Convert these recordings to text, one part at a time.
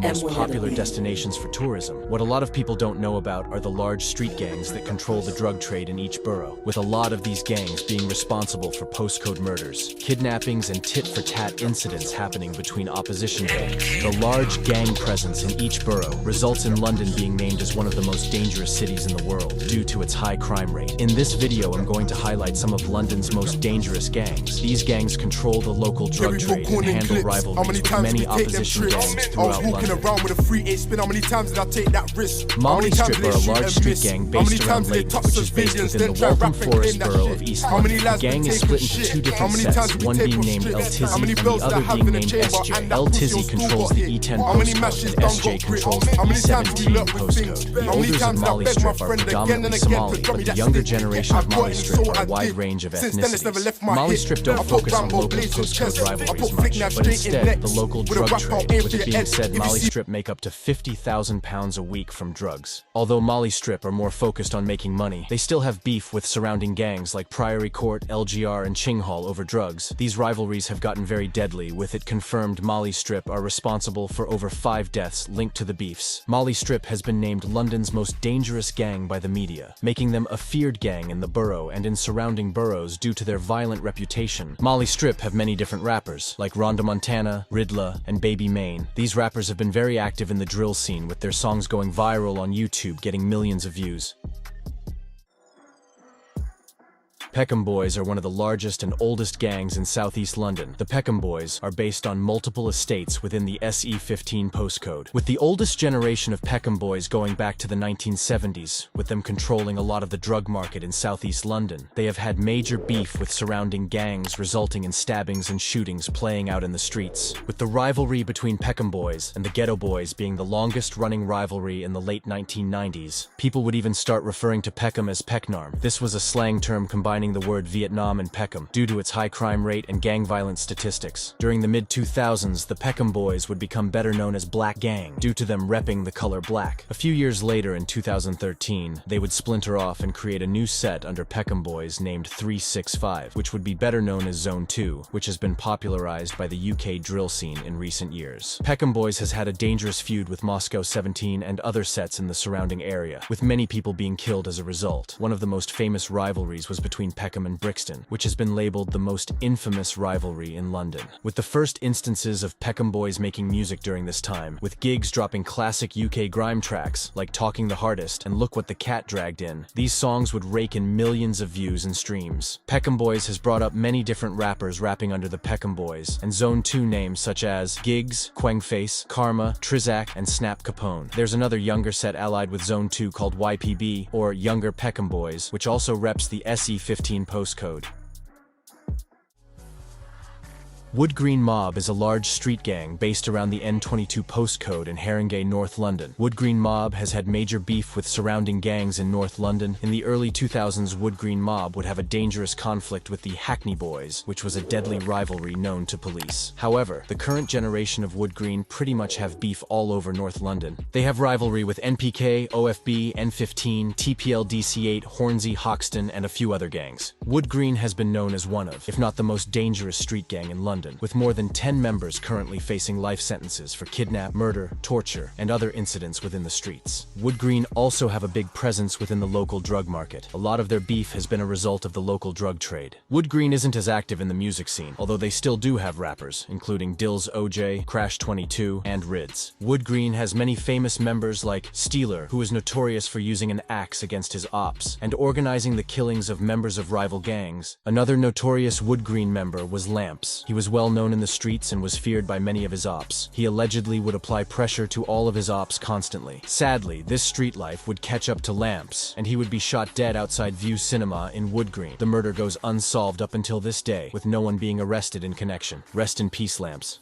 most popular destinations for tourism. What a lot of people don't know about are the large street gangs that control the drug trade in each borough, with a lot of these gangs being responsible for postcode murders, kidnappings, and tit-for-tat incidents happening between opposition gangs. The large gang presence in each borough results in London being named as one of the most dangerous cities in the world due to its high crime rate. In this video, I'm going to highlight some of London's most dangerous gangs. These gangs control the local drug trade and handle rivalries with many opposition gangs throughout London. Molly Strip are a large street gang based around Leighton, which is based within the Waltham Forest borough of East London. The gang is split into two different sets, one being named El Tizzy and the other being named SJ. El Tizzy controls the E10 postcode and SJ controls the E17 postcode. The elders of Molly Strip are predominantly Somali, but the younger generation of Molly Strip are a wide range of ethnicities. Molly Strip don't focus on local postcode rivalries much, but instead, the local drug trade. With it being said, Molly Strip make up to £50,000 a week from drugs. Although Molly Strip are more focused on making money, they still have beef with surrounding gangs like Priory Court, LGR, and Chinghall over drugs. These rivalries have gotten very deadly, with it confirmed Molly Strip are responsible for over 5 deaths linked to the beefs. Molly Strip has been named London's most dangerous gang by the media, making them a feared gang in the borough and in surrounding boroughs due to their violent reputation. Molly Strip have many different rappers, like Rhonda Montana, Riddler, and Baby Maine. These rappers have been very active in the drill scene, with their songs going viral on YouTube, getting millions of views. Peckham Boys are one of the largest and oldest gangs in southeast London. The Peckham Boys are based on multiple estates within the SE15 postcode, with the oldest generation of Peckham Boys going back to the 1970s, with them controlling a lot of the drug market in southeast London. They have had major beef with surrounding gangs, resulting in stabbings and shootings playing out in the streets, with the rivalry between Peckham Boys and the Ghetto Boys being the longest-running rivalry in the late 1990s. People would even start referring to Peckham as Pecknarm. This was a slang term combining the word Vietnam and Peckham due to its high crime rate and gang violence statistics. During the mid-2000s, the Peckham Boys would become better known as Black Gang due to them repping the color black. A few years later, in 2013, they would splinter off and create a new set under Peckham Boys named 365, which would be better known as Zone 2, which has been popularized by the UK drill scene in recent years. Peckham Boys has had a dangerous feud with Moscow 17 and other sets in the surrounding area, with many people being killed as a result. One of the most famous rivalries was between Peckham and Brixton, which has been labeled the most infamous rivalry in London. With the first instances of Peckham Boys making music during this time, with gigs dropping classic UK grime tracks like Talking the Hardest and Look What the Cat Dragged In, these songs would rake in millions of views and streams. Peckham Boys has brought up many different rappers rapping under the Peckham Boys, and Zone 2 names such as Giggs, Quengface, Karma, Trizak, and Snap Capone. There's another younger set allied with Zone 2 called YPB, or Younger Peckham Boys, which also reps the SE15 postcode. Wood Green Mob is a large street gang based around the N22 postcode in Haringey, North London. Wood Green Mob has had major beef with surrounding gangs in North London. In the early 2000s, Wood Green Mob would have a dangerous conflict with the Hackney Boys, which was a deadly rivalry known to police. However, the current generation of Wood Green pretty much have beef all over North London. They have rivalry with NPK, OFB, N15, TPL DC8, Hornsey, Hoxton, and a few other gangs. Wood Green has been known as one of, if not the most dangerous street gang in London, with more than 10 members currently facing life sentences for kidnap, murder, torture, and other incidents within the streets. Wood Green also have a big presence within the local drug market. A lot of their beef has been a result of the local drug trade. Wood Green isn't as active in the music scene, although they still do have rappers, including Dills OJ, Crash 22, and Rids. Wood Green has many famous members like Steeler, who is notorious for using an axe against his ops, and organizing the killings of members of rival gangs. Another notorious Wood Green member was Lamps. He was well known in the streets and was feared by many of his ops. He allegedly would apply pressure to all of his ops constantly. Sadly, this street life would catch up to Lamps, and he would be shot dead outside View Cinema in Wood Green. The murder goes unsolved up until this day, with no one being arrested in connection. Rest in peace, Lamps.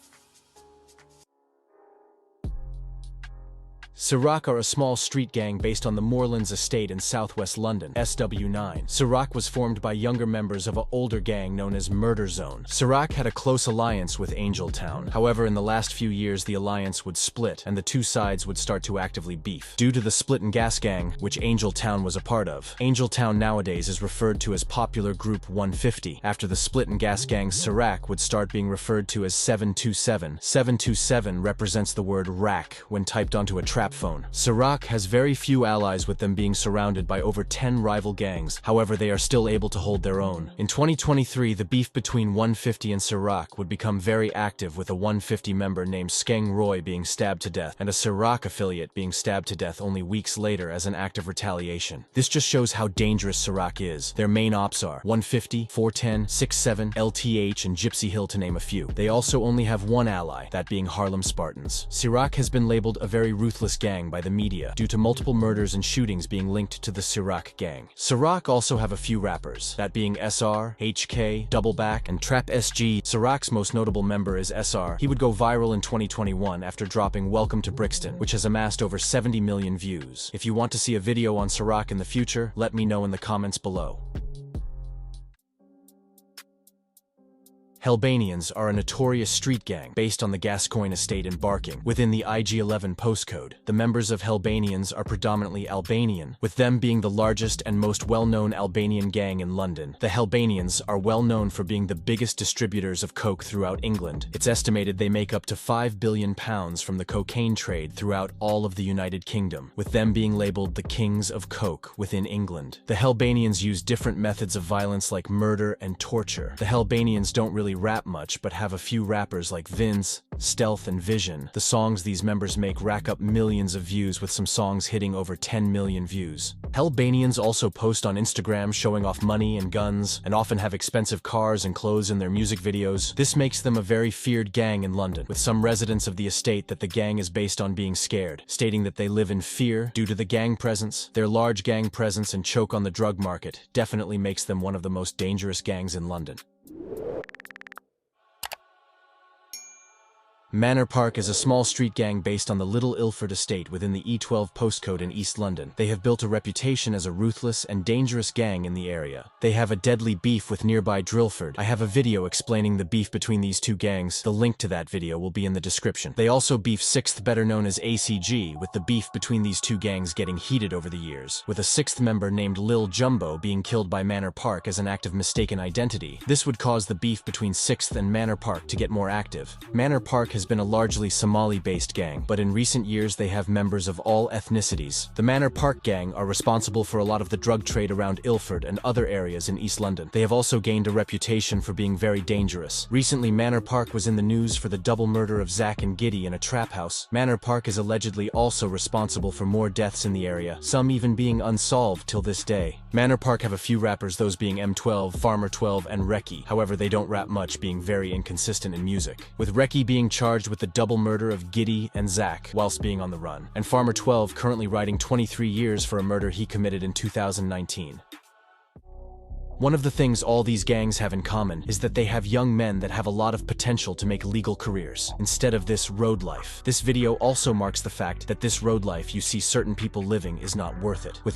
Sirak are a small street gang based on the Moorlands estate in southwest London, SW9. Sirak was formed by younger members of an older gang known as Murder Zone. Sirak had a close alliance with Angeltown. However, in the last few years the alliance would split and the two sides would start to actively beef. Due to the split and gas gang, which Angeltown was a part of. Angeltown nowadays is referred to as Popular Group 150. After the split and gas gang, Sirak would start being referred to as 727. 727 represents the word rack when typed onto a trap phone. Sirak has very few allies, with them being surrounded by over 10 rival gangs. However, they are still able to hold their own. In 2023, the beef between 150 and Sirak would become very active, with a 150 member named Skeng Roy being stabbed to death and a Sirak affiliate being stabbed to death only weeks later as an act of retaliation. This just shows how dangerous Sirak is. Their main ops are 150, 410, 67, LTH, and Gypsy Hill, to name a few. They also only have one ally, that being Harlem Spartans. Sirak has been labeled a very ruthless gang by the media due to multiple murders and shootings being linked to the Sirak gang. Sirak also have a few rappers, that being SR, HK, Doubleback, and Trap SG. Sirak's most notable member is SR. He would go viral in 2021 after dropping Welcome to Brixton, which has amassed over 70 million views. If you want to see a video on Sirak in the future, let me know in the comments below. Helbanians are a notorious street gang based on the Gascoigne estate in Barking, within the IG11 postcode. The members of Helbanians are predominantly Albanian, with them being the largest and most well-known Albanian gang in London. The Helbanians are well known for being the biggest distributors of coke throughout England. It's estimated they make up to £5 billion from the cocaine trade throughout all of the United Kingdom, with them being labeled the kings of coke within England. The Helbanians use different methods of violence like murder and torture. The Helbanians don't really rap much, but have a few rappers like Vince, Stealth, and Vision. The songs these members make rack up millions of views, with some songs hitting over 10 million views. Helbanians also post on Instagram showing off money and guns, and often have expensive cars and clothes in their music videos. This makes them a very feared gang in London, with some residents of the estate that the gang is based on being scared, stating that they live in fear due to the gang presence. Their large gang presence and choke on the drug market definitely makes them one of the most dangerous gangs in London. Manor Park is a small street gang based on the Little Ilford estate within the E12 postcode in East London. They have built a reputation as a ruthless and dangerous gang in the area. They have a deadly beef with nearby Drillford. I have a video explaining the beef between these two gangs. The link to that video will be in the description. They also beef 6th, better known as ACG, with the beef between these two gangs getting heated over the years, with a 6th member named Lil Jumbo being killed by Manor Park as an act of mistaken identity. This would cause the beef between 6th and Manor Park to get more active. Manor Park has been a largely Somali-based gang, but in recent years they have members of all ethnicities. The Manor Park gang are responsible for a lot of the drug trade around Ilford and other areas in East London. They have also gained a reputation for being very dangerous. Recently, Manor Park was in the news for the double murder of Zach and Giddy in a trap house. Manor Park is allegedly also responsible for more deaths in the area, some even being unsolved till this day. Manor Park have a few rappers, those being M12, Farmer 12, and Reki. However, they don't rap much, being very inconsistent in music, with Reki being charged with the double murder of Giddy and Zach whilst being on the run, and Farmer 12 currently writing 23 years for a murder he committed in 2019. One of the things all these gangs have in common is that they have young men that have a lot of potential to make legal careers, instead of this road life. This video also marks the fact that this road life you see certain people living is not worth it, with